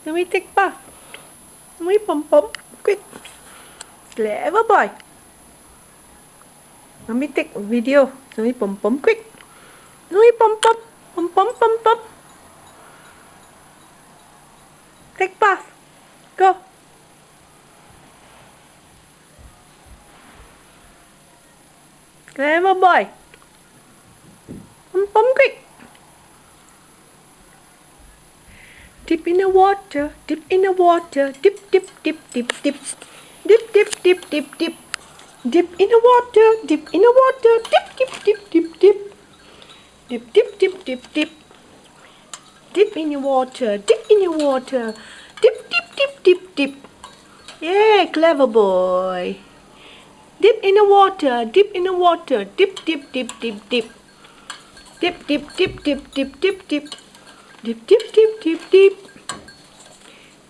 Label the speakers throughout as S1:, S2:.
S1: Snowy, take bath. Snowy, pom pom, quick. Clever boy. Let me take a video. Snowy, pom pom, quick. Snowy, pom pom, pom pom, pom pom. Take bath. Go. Clever boy. Pom pom, quick. Dip in the water, dip in the water, dip, dip, dip, dip, dip. Dip, dip, dip, dip, dip. Dip in the water, dip in the water, dip, dip, dip, dip, dip. Dip, dip, dip, dip, dip. Dip in the water, dip in the water. Dip, dip, dip, dip, dip. Yeah, clever boy. Dip in the water, dip in the water. Dip, dip, dip, dip, dip. Dip, dip, dip, dip, dip, dip, dip. Dip, dip, dip, dip, dip.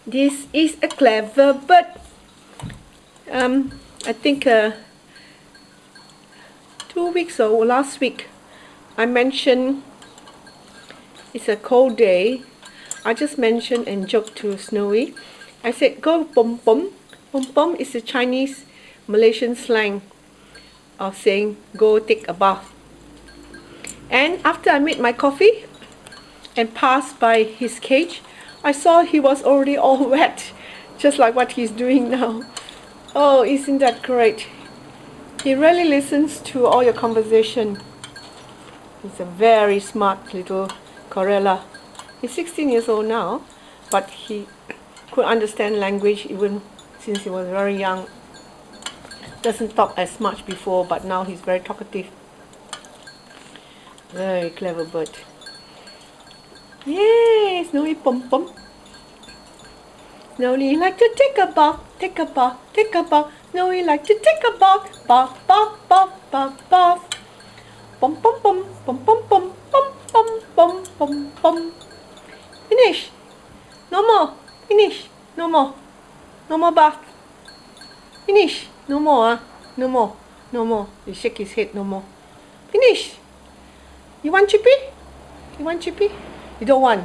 S1: This is a clever bird. I think 2 weeks or last week I mentioned it's a cold day. I just mentioned and joked to Snowy. I said go pom pom. Pom pom is a Chinese Malaysian slang of saying go take a bath. And after I made my coffee and passed by his cage, I saw he was already all wet, just like what he's doing now. Oh, isn't that great? He really listens to all your conversation. He's a very smart little gorilla. He's 16 years old now, but he could understand language even since he was very young. Doesn't talk as much before, but now he's very talkative. Very clever bird. Yay, Snowy pom pom. Snowy like to take a bath, take a bath, take a bath. Snowy like to take a bath, bath, bath, bath, bath, bath. Pom pom pom, pom pom pom, pom pom pom pom pom. Finish. No more. Finish. No more. No more bath. Finish. No more. No more. No more. You shake his head. No more. Finish. You want chippy? You want chippy? You don't want?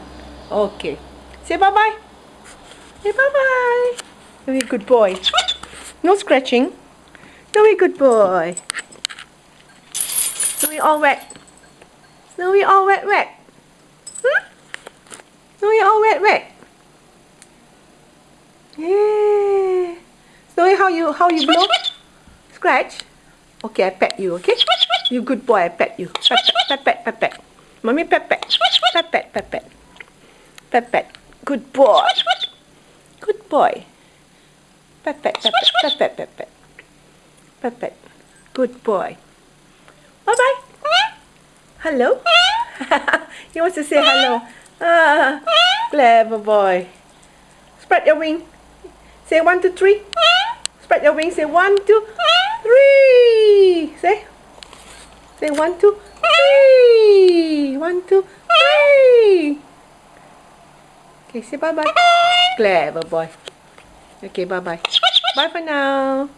S1: Okay. Say bye-bye. Say bye-bye. Very good boy. No scratching. Very good boy. Snowy all wet. Snowy all wet, wet. Snowy all wet, wet. Yeah. Snowy, how you blow? Scratch. Okay, I pet you. Okay. You good boy. I pet you. Pet, pet, pet, pet, pet. Mommy pet, pet, pet, pet, pet, pet, pet, pet. Good boy. Good boy. Pet, pet, pet, pet, pet, pet, pet, pet, pet. Good boy. Bye bye. Hello. He wants to say hello. Ah, clever boy. Spread your wing. Say 1, 2, 3. Spread your wing. Say 1, 2, 3. Say. Say 1, 2, 3. 1, 2, 3. Okay, say bye bye. Clever boy. Okay, bye bye. Bye for now.